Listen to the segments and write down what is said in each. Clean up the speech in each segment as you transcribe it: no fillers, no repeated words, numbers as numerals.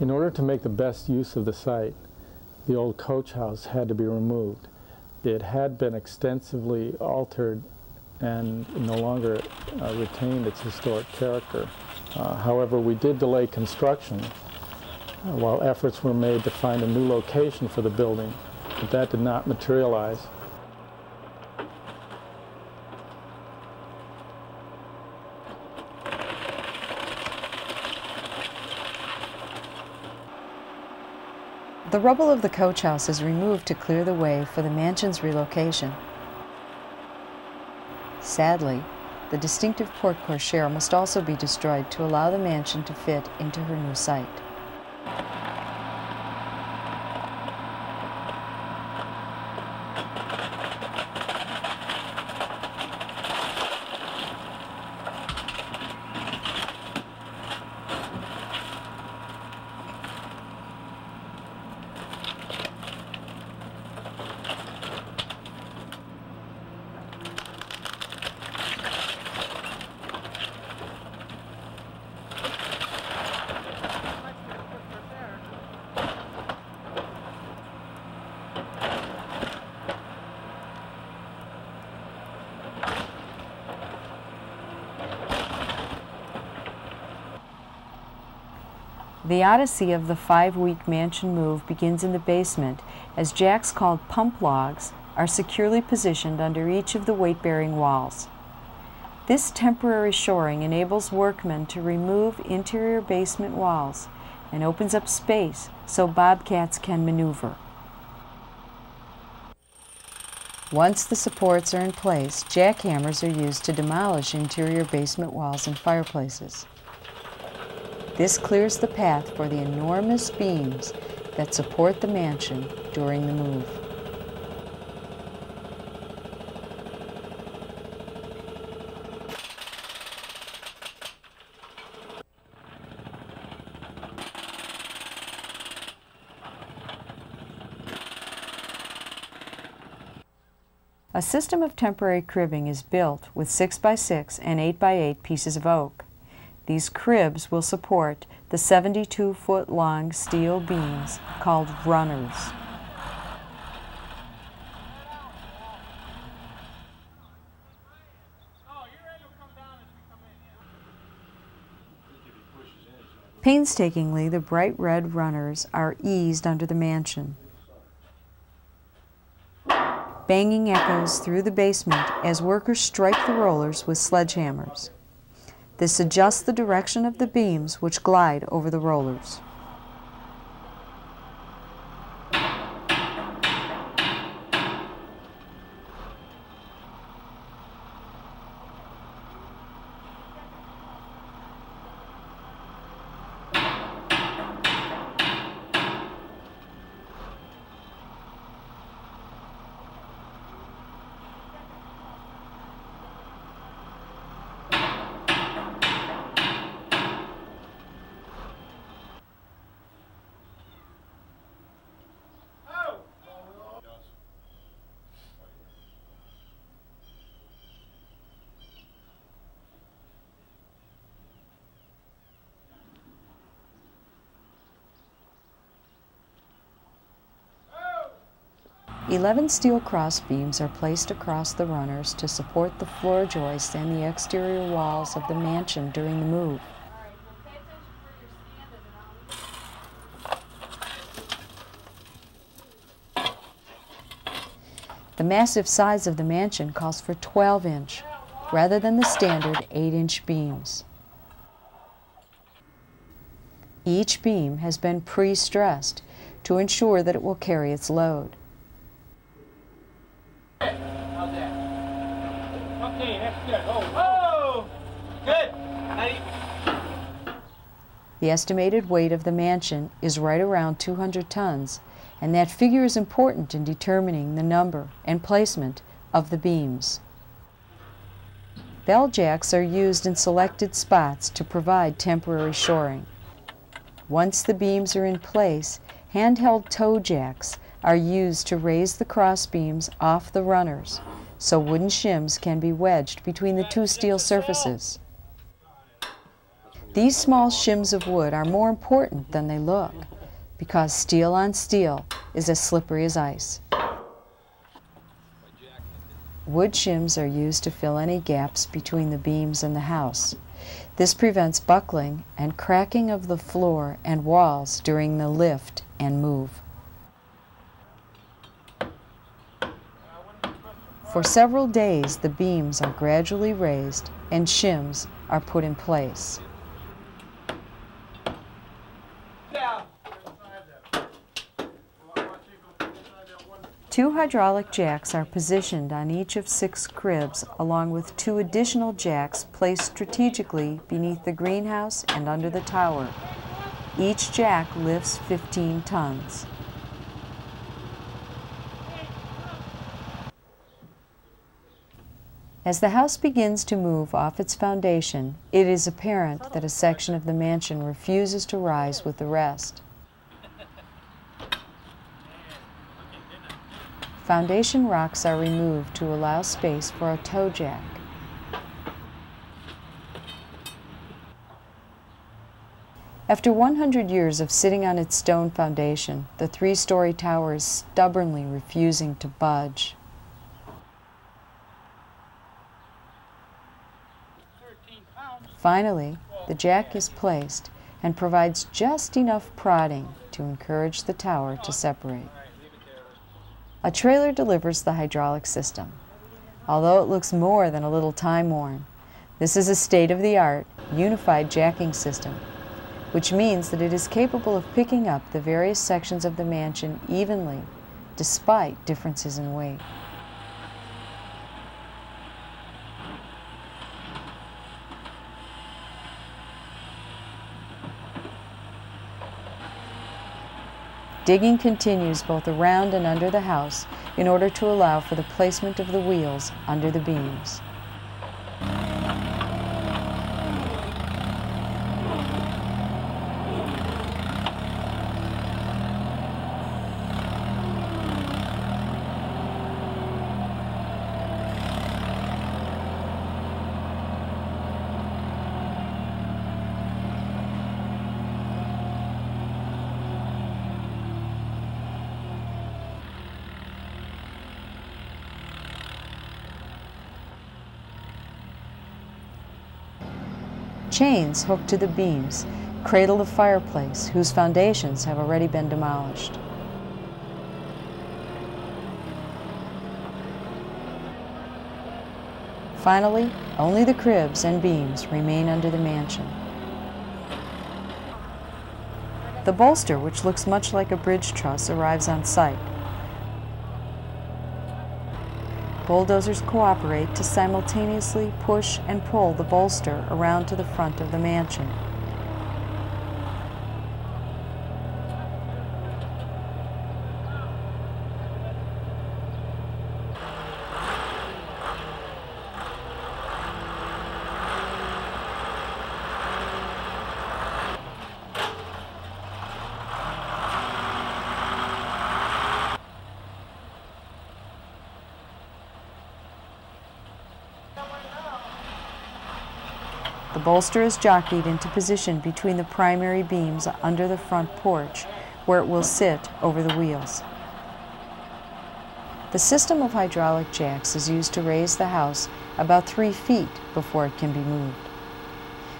In order to make the best use of the site, the old coach house had to be removed. It had been extensively altered and no longer retained its historic character. However, we did delay construction while efforts were made to find a new location for the building, but that did not materialize. The rubble of the coach house is removed to clear the way for the mansion's relocation. Sadly, the distinctive porte cochere must also be destroyed to allow the mansion to fit into her new site. The odyssey of the 5-week mansion move begins in the basement as jacks called pump logs are securely positioned under each of the weight-bearing walls. This temporary shoring enables workmen to remove interior basement walls and opens up space so bobcats can maneuver. Once the supports are in place, jackhammers are used to demolish interior basement walls and fireplaces. This clears the path for the enormous beams that support the mansion during the move. A system of temporary cribbing is built with 6x6 and 8x8 pieces of oak. These cribs will support the 72-foot-long steel beams called runners. Painstakingly, the bright red runners are eased under the mansion. Banging echoes through the basement as workers strike the rollers with sledgehammers. This adjusts the direction of the beams which glide over the rollers. Eleven steel cross beams are placed across the runners to support the floor joists and the exterior walls of the mansion during the move. The massive size of the mansion calls for 12-inch rather than the standard 8-inch beams. Each beam has been pre-stressed to ensure that it will carry its load. How's that? Okay, that's good. Oh, good. The estimated weight of the mansion is right around 200 tons, and that figure is important in determining the number and placement of the beams. Bell jacks are used in selected spots to provide temporary shoring. Once the beams are in place, handheld toe jacks are used to raise the cross beams off the runners so wooden shims can be wedged between the two steel surfaces. These small shims of wood are more important than they look, because steel on steel is as slippery as ice. Wood shims are used to fill any gaps between the beams and the house. This prevents buckling and cracking of the floor and walls during the lift and move. For several days, the beams are gradually raised and shims are put in place. Two hydraulic jacks are positioned on each of 6 cribs, along with 2 additional jacks placed strategically beneath the greenhouse and under the tower. Each jack lifts 15 tons. As the house begins to move off its foundation, it is apparent that a section of the mansion refuses to rise with the rest. Foundation rocks are removed to allow space for a toe jack. After 100 years of sitting on its stone foundation, the 3-story tower is stubbornly refusing to budge. Finally, the jack is placed and provides just enough prodding to encourage the tower to separate. A trailer delivers the hydraulic system. Although it looks more than a little time-worn, this is a state-of-the-art, unified jacking system, which means that it is capable of picking up the various sections of the mansion evenly, despite differences in weight. Digging continues both around and under the house in order to allow for the placement of the wheels under the beams. Chains hooked to the beams cradle the fireplace, whose foundations have already been demolished. Finally, only the cribs and beams remain under the mansion. The bolster, which looks much like a bridge truss, arrives on site. Bulldozers cooperate to simultaneously push and pull the bolster around to the front of the mansion. The bolster is jockeyed into position between the primary beams under the front porch, where it will sit over the wheels. The system of hydraulic jacks is used to raise the house about 3 feet before it can be moved.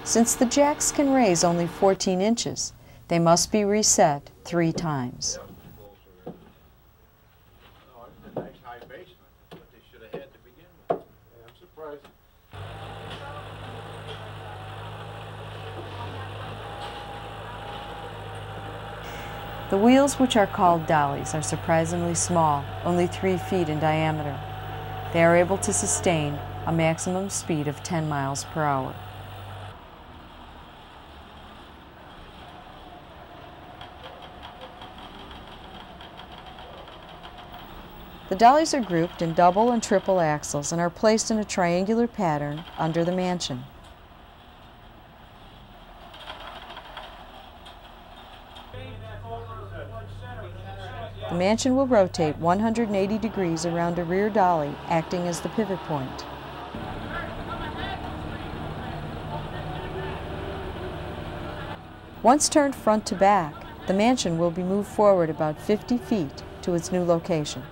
Since the jacks can raise only 14 inches, they must be reset 3 times. Oh, it's a nice high basement. That's what they should have had to begin with. Yeah, I'm surprised. The wheels, which are called dollies, are surprisingly small, only 3 feet in diameter. They are able to sustain a maximum speed of 10 miles per hour. The dollies are grouped in double and triple axles and are placed in a triangular pattern under the mansion. The mansion will rotate 180 degrees around a rear dolly, acting as the pivot point. Once turned front to back, the mansion will be moved forward about 50 feet to its new location.